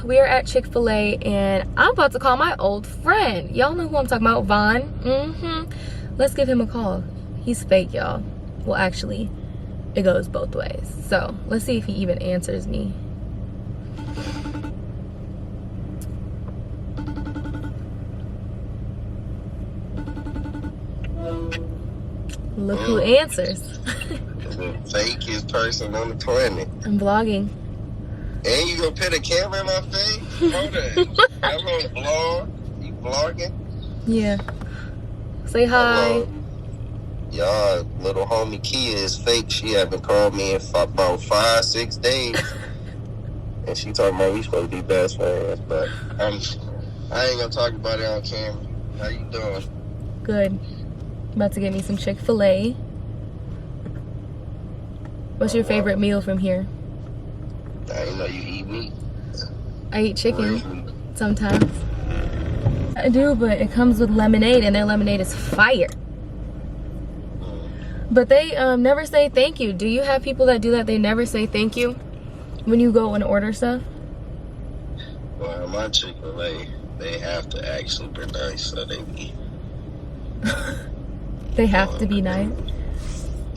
we are at Chick-fil-A and I'm about to call my old friend. Y'all know who I'm talking about, Vaughn. Let's give him a call. He's fake, y'all. Well, actually, it goes both ways. So let's see if he even answers me. Look who answers. The fakest person on the planet. I'm vlogging. And you gonna put a camera in my face? Hold on. I'm gonna vlog. You vlogging? Yeah. Say hi. Y'all, little homie Kia is fake. She haven't called me in about 5-6 days. And she talking about we supposed to be best friends. But I ain't gonna talk about it on camera. How you doing? Good. About to get me some Chick-fil-A. What's your favorite meal from here? I didn't know you eat meat. I eat chicken sometimes. I do, but it comes with lemonade and their lemonade is fire. But they never say thank you. Do you have people that do that? They never say thank you when you go and order stuff? Well, my Chick-fil-A, they have to act super nice, so they be... They have to be nice.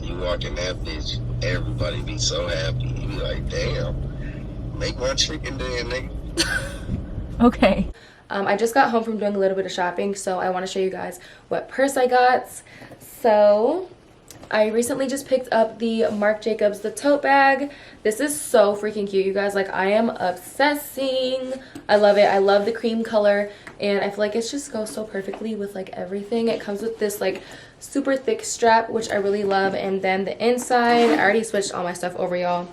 You walk in that bitch, everybody be so happy. You be like, damn, make my chicken then, nigga. Okay. I just got home from doing a little bit of shopping, so I want to show you guys what purse I got. So I recently just picked up the Marc Jacobs, the tote bag. This is so freaking cute, you guys. Like, I am obsessing. I love it. I love the cream color, and I feel like it just goes so perfectly with like everything. It comes with this like super thick strap, which I really love, and then the inside, I already switched all my stuff over, y'all.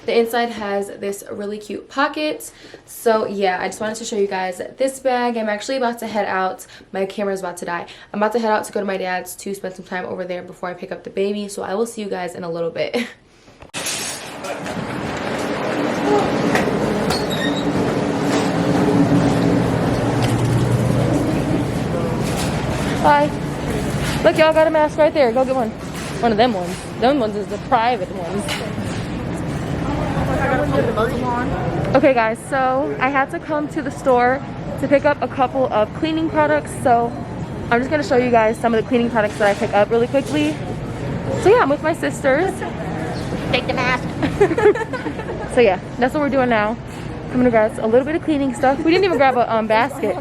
The inside has this really cute pocket. So yeah, I just wanted to show you guys this bag. I'm actually about to head out. My camera's about to die. I'm about to head out to go to my dad's to spend some time over there before I pick up the baby. So I will see you guys in a little bit. Bye. Look, y'all got a mask right there. Go get one. One of them ones. Them ones is the private ones. Okay guys, so I had to come to the store to pick up a couple of cleaning products, so I'm just going to show you guys some of the cleaning products that I pick up really quickly. So yeah, I'm with my sisters. Take the mask. So yeah, that's what we're doing now. I'm gonna grab a little bit of cleaning stuff. We didn't even grab a basket.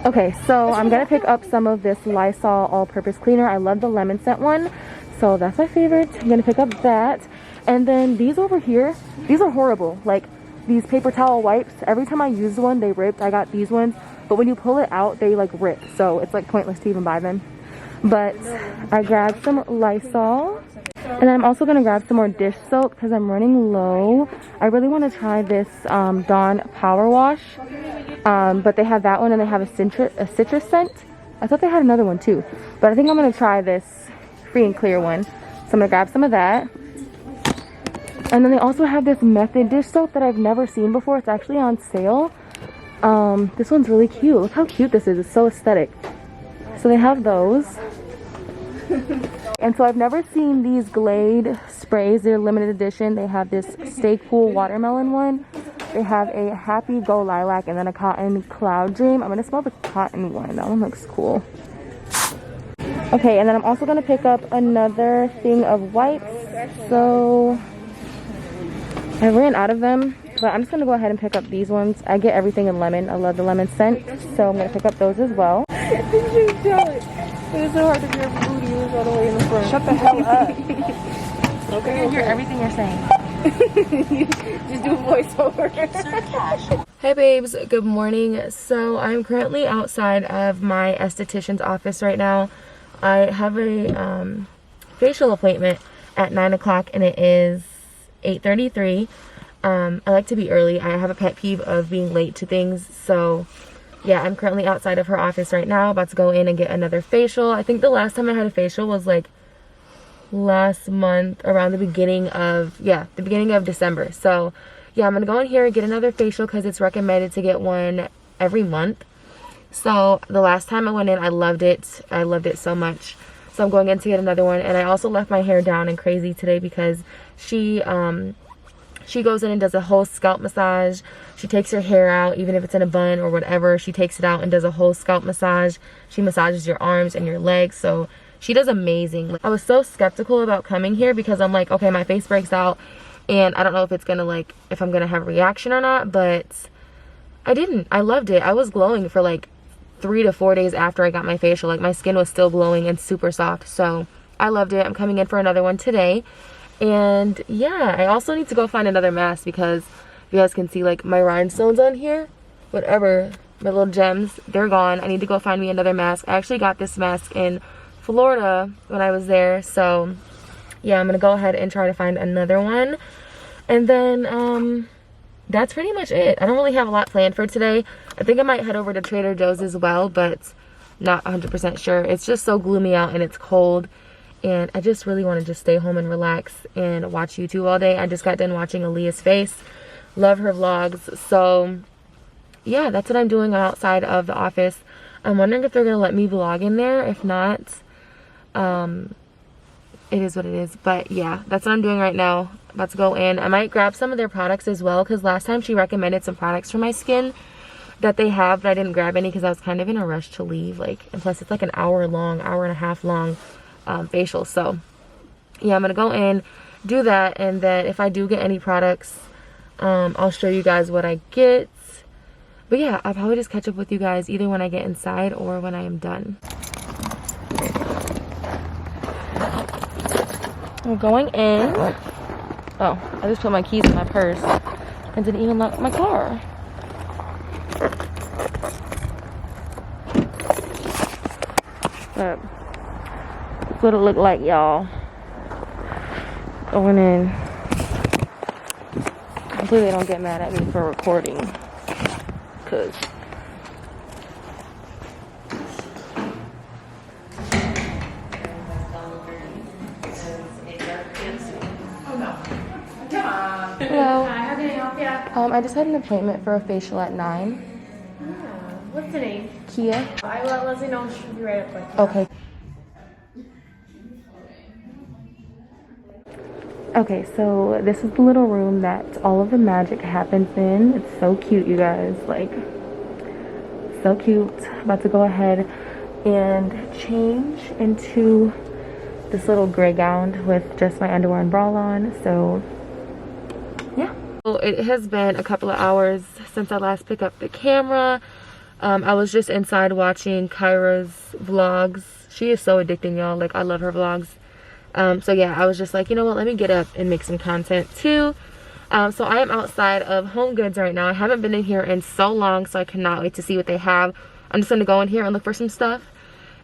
Okay, so I'm gonna pick up some of this Lysol all-purpose cleaner. I love the lemon scent one, so that's my favorite. I'm gonna pick up that. And then these over here, these are horrible. Like these paper towel wipes, every time I used one, they ripped. I got these ones, but when you pull it out, they like rip. So it's like pointless to even buy them. But I grabbed some Lysol. And then I'm also gonna grab some more dish soap because I'm running low. I really want to try this Dawn Power Wash. But they have that one and they have a citrus scent. I thought they had another one too. But I think I'm gonna try this free and clear one. So I'm gonna grab some of that. And then they also have this Method dish soap that I've never seen before. It's actually on sale. This one's really cute. Look how cute this is. It's so aesthetic. So they have those. And so I've never seen these Glade sprays. They're limited edition. They have this Stay Cool watermelon one. They have a Happy Go Lilac and then a Cotton Cloud Dream. I'm going to smell the cotton one. That one looks cool. Okay, and then I'm also going to pick up another thing of wipes. So I ran out of them, but I'm just going to go ahead and pick up these ones. I get everything in lemon. I love the lemon scent, so I'm going to pick up those as well. It's so hard to hear booty all the way in the front. Shut the hell up. Okay, I can hear everything you're saying. Just do voiceover. Hey babes, good morning. So I'm currently outside of my esthetician's office right now. I have a facial appointment at 9 o'clock and it is 8:33. I like to be early. I have a pet peeve of being late to things, so yeah, I'm currently outside of her office right now, about to go in and get another facial. I think the last time I had a facial was like last month, around the beginning of December. So yeah, I'm gonna go in here and get another facial because it's recommended to get one every month. So the last time I went in, I loved it so much. So I'm going in to get another one. And I also left my hair down and crazy today because she She goes in and does a whole scalp massage. She takes her hair out, even if it's in a bun or whatever. She takes it out and does a whole scalp massage. She massages your arms and your legs. So she does amazing. Like, I was so skeptical about coming here because I'm like, okay, my face breaks out and I don't know if it's gonna like, if I'm gonna have a reaction or not, but I didn't. I loved it. I was glowing for like 3 to 4 days after I got my facial. Like, my skin was still glowing and super soft. So I loved it. I'm coming in for another one today. And yeah, I also need to go find another mask because you guys can see like my rhinestones on here, whatever, my little gems, they're gone. I need to go find me another mask. I actually got this mask in Florida when I was there. So yeah, I'm gonna go ahead and try to find another one. And then that's pretty much it. I don't really have a lot planned for today. I think I might head over to Trader Joe's as well, but not 100% sure. It's just so gloomy out and it's cold. And I just really want to just stay home and relax and watch YouTube all day. I just got done watching Aaliyah's Face. Love her vlogs. So yeah, that's what I'm doing outside of the office. I'm wondering if they're going to let me vlog in there. If not, it is what it is. But yeah, that's what I'm doing right now. About to go in. I might grab some of their products as well because last time she recommended some products for my skin that they have, but I didn't grab any because I was kind of in a rush to leave. Like, and plus it's like an hour and a half long facial. So yeah, I'm gonna go in, do that, and then if I do get any products, I'll show you guys what I get. But yeah, I'll probably just catch up with you guys either when I get inside or when I am done. We're going in. Oh, I just put my keys in my purse and didn't even lock my car. But that's what it looked like, y'all. Going in. Hopefully they don't get mad at me for recording. Cause hello. Hi, how can I help you? I just had an appointment for a facial at 9. What's the name? Kia. I will let Leslie know. She'll be right up with you. Okay. Okay, so this is the little room that all of the magic happens in. It's so cute, you guys. Like, so cute. About to go ahead and change into this little gray gown with just my underwear and bra on. So yeah. Well, it has been a couple of hours since I last picked up the camera. I was just inside watching Kyra's vlogs. She is so addicting, y'all. Like, I love her vlogs. So yeah, I was just like, you know what, let me get up and make some content too. So I am outside of Home Goods right now. I haven't been in here in so long, so I cannot wait to see what they have. I'm just gonna go in here and look for some stuff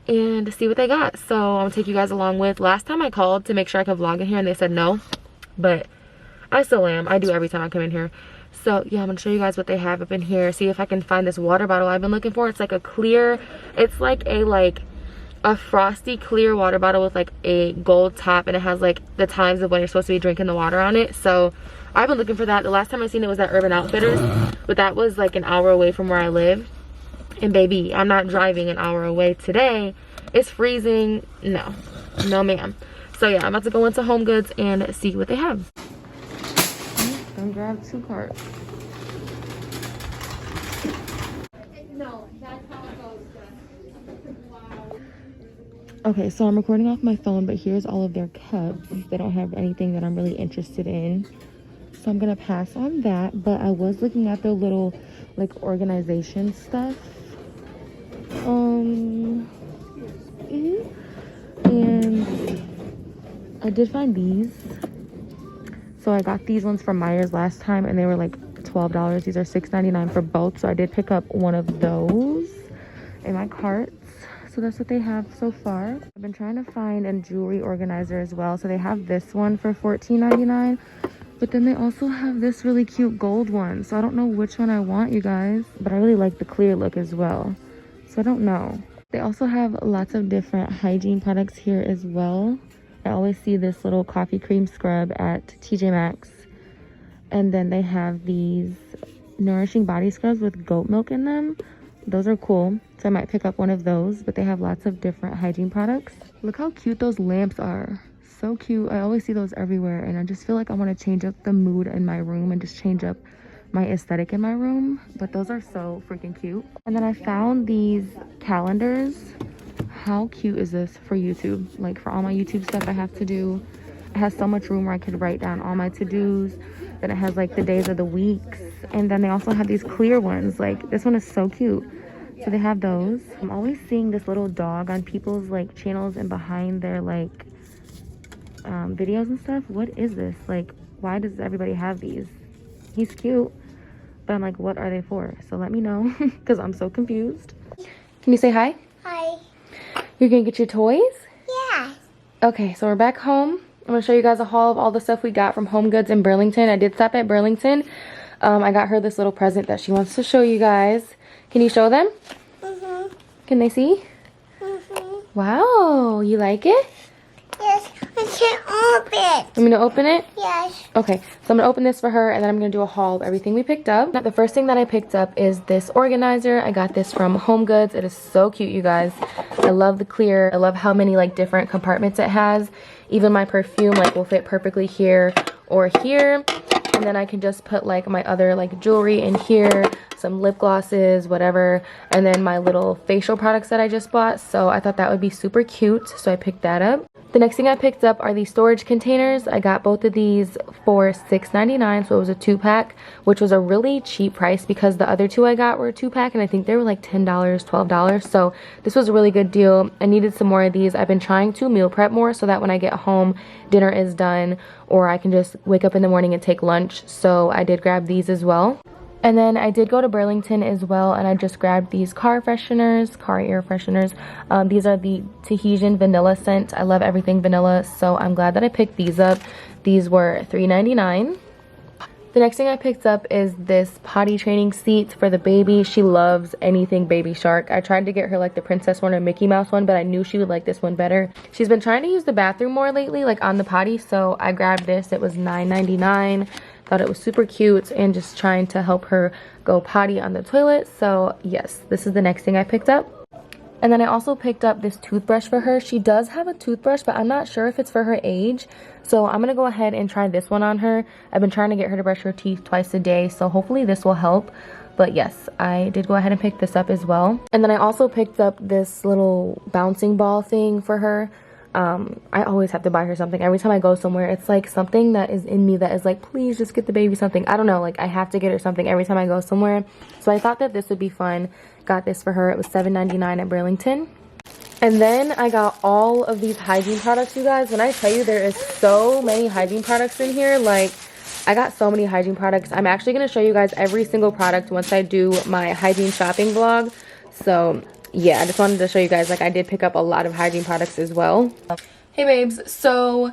and see what they got. So I'm gonna take you guys along with. Last time I called to make sure I could vlog in here and they said no, but I still am. I do every time I come in here. So yeah, I'm gonna show you guys what they have up in here. See if I can find this water bottle I've been looking for. It's like a clear, it's like a frosty clear water bottle with like a gold top, and it has like the times of when you're supposed to be drinking the water on it. So I've been looking for that. The last time I seen it was at Urban Outfitters, but that was like an hour away from where I live. And baby, I'm not driving an hour away today. It's freezing. No ma'am. So yeah, I'm about to go into Home Goods and see what they have. I'm gonna grab 2 carts. No, that's how it goes. Okay, so I'm recording off my phone, but here's all of their cups. They don't have anything that I'm really interested in, so I'm gonna pass on that. But I was looking at their little like organization stuff, and I did find these. So I got these ones from Myers last time and they were like $12. These are $6.99 for both, so I did pick up one of those in my cart. So that's what they have so far. I've been trying to find a jewelry organizer as well. So they have this one for $14.99, but then they also have this really cute gold one. So I don't know which one I want, you guys, but I really like the clear look as well. So I don't know. They also have lots of different hygiene products here as well. I always see this little coffee cream scrub at TJ Maxx. And then they have these nourishing body scrubs with goat milk in them. Those are cool, so I might pick up one of those, but they have lots of different hygiene products. Look how cute those lamps are. so cute. I always see those everywhere, and I just feel like I want to change up the mood in my room and just change up my aesthetic in my room. But those are so freaking cute. And then I found these calendars. How cute is this for YouTube? Like for all my YouTube stuff I have to do. It has so much room where I could write down all my to-dos. Then it has like the days of the weeks. And then they also have these clear ones. Like this one is so cute. So they have those. I'm always seeing this little dog on people's like channels and behind their like videos and stuff. What is this? Like, why does everybody have these? He's cute, but I'm like, what are they for? So let me know, because I'm so confused. Can you say hi? Hi. You're gonna get your toys? Yeah. Okay, so we're back home. I'm gonna show you guys a haul of all the stuff we got from Home Goods in Burlington. I did stop at Burlington. I got her this little present that she wants to show you guys. Can you show them? Mhm. Can they see? Mhm. Wow, you like it? Yes. I can't open it. I'm gonna open it. Yes. Okay, so I'm gonna open this for her, and then I'm gonna do a haul of everything we picked up. The first thing that I picked up is this organizer. I got this from Home Goods. It is so cute, you guys. I love the clear. I love how many like different compartments it has. Even my perfume like will fit perfectly here or here. And then I can just put like my other like jewelry in here, some lip glosses, whatever, and then my little facial products that I just bought. So I thought that would be super cute, so I picked that up. The next thing I picked up are these storage containers. I got both of these for $6.99, so it was a 2-pack, which was a really cheap price because the other two I got were a 2-pack, and I think they were like $10, $12. So this was a really good deal. I needed some more of these. I've been trying to meal prep more so that when I get home, dinner is done, or I can just wake up in the morning and take lunch. So I did grab these as well. And then I did go to Burlington as well, and I just grabbed these car air fresheners. These are the Hygiene vanilla scent. I love everything vanilla, so I'm glad that I picked these up. These were $3.99. The next thing I picked up is this potty training seat for the baby. She loves anything Baby Shark. I tried to get her like the princess one or Mickey Mouse one, but I knew she would like this one better. She's been trying to use the bathroom more lately, like on the potty, so I grabbed this. It was $9.99. Thought it was super cute and just trying to help her go potty on the toilet. So yes, this is the next thing I picked up. And then I also picked up this toothbrush for her. She does have a toothbrush, but I'm not sure if it's for her age. So I'm gonna go ahead and try this one on her. I've been trying to get her to brush her teeth twice a day, so hopefully this will help. But yes, I did go ahead and pick this up as well. And then I also picked up this little bouncing ball thing for her. I always have to buy her something. Every time I go somewhere, it's like something that is in me that is like, please just get the baby something. I don't know, like I have to get her something every time I go somewhere. So I thought that this would be fun. Got this for her. It was $7.99 at Burlington. And then I got all of these hygiene products, you guys. When I tell you there is so many hygiene products in here, like I got so many hygiene products. I'm actually going to show you guys every single product once I do my hygiene shopping vlog. So yeah, I just wanted to show you guys, like I did pick up a lot of hygiene products as well. Hey babes, so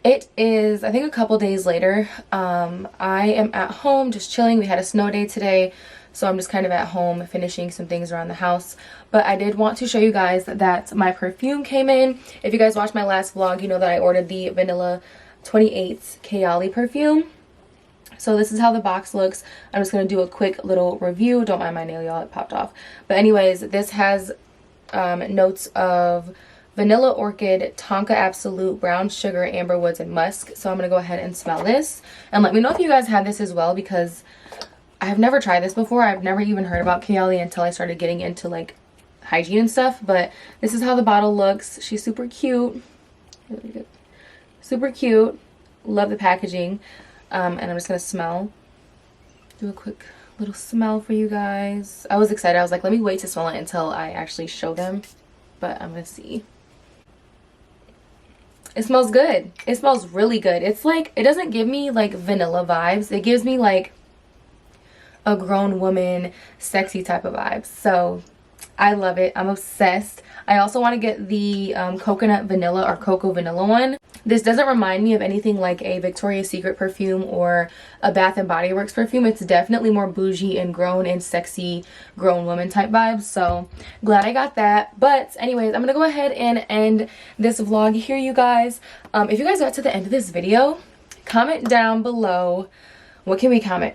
it is I think a couple days later. I am at home just chilling. We had a snow day today, so I'm just kind of at home finishing some things around the house. But I did want to show you guys that my perfume came in. If you guys watched my last vlog, you know that I ordered the Vanilla 28 Kayali perfume. So this is how the box looks. I'm just going to do a quick little review. Don't mind my nail, y'all. It popped off. But anyways, this has notes of vanilla orchid, tonka absolute, brown sugar, amber woods, and musk. So I'm going to go ahead and smell this. And let me know if you guys have this as well, because I've never tried this before. I've never even heard about Kayali until I started getting into like hygiene and stuff. But this is how the bottle looks. She's super cute. Really good. Super cute. Love the packaging. And I'm just gonna do a quick little smell for you guys. I was excited. I was like, let me wait to smell it until I actually show them. But I'm gonna see. It smells good. It smells really good. It's like, it doesn't give me like vanilla vibes. It gives me like a grown woman, sexy type of vibes. So I love it. I'm obsessed. I also want to get the coconut vanilla or cocoa vanilla one. This doesn't remind me of anything like a Victoria's Secret perfume or a Bath and Body Works perfume. It's definitely more bougie and grown and sexy grown woman type vibes. So glad I got that. But anyways, I'm gonna go ahead and end this vlog here, you guys. If you guys got to the end of this video, comment down below. What can we comment?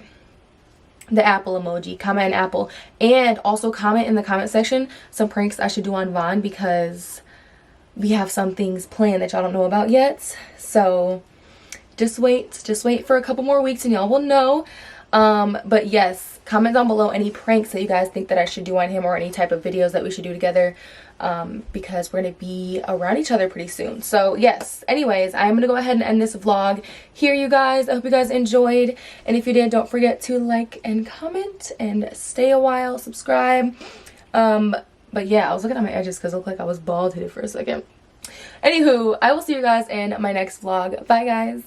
The apple emoji. Comment an apple. And also comment in the comment section some pranks I should do on Vaughn, because we have some things planned that y'all don't know about yet. So just wait for a couple more weeks and y'all will know. But yes, comment down below any pranks that you guys think that I should do on him, or any type of videos that we should do together, because we're gonna be around each other pretty soon. So yes, anyways, I'm gonna go ahead and end this vlog here, you guys. I hope you guys enjoyed, and if you did, don't forget to like and comment and stay a while, subscribe. But yeah, I was looking at my edges because it looked like I was bald headed for a second. Anywho, I will see you guys in my next vlog. Bye guys.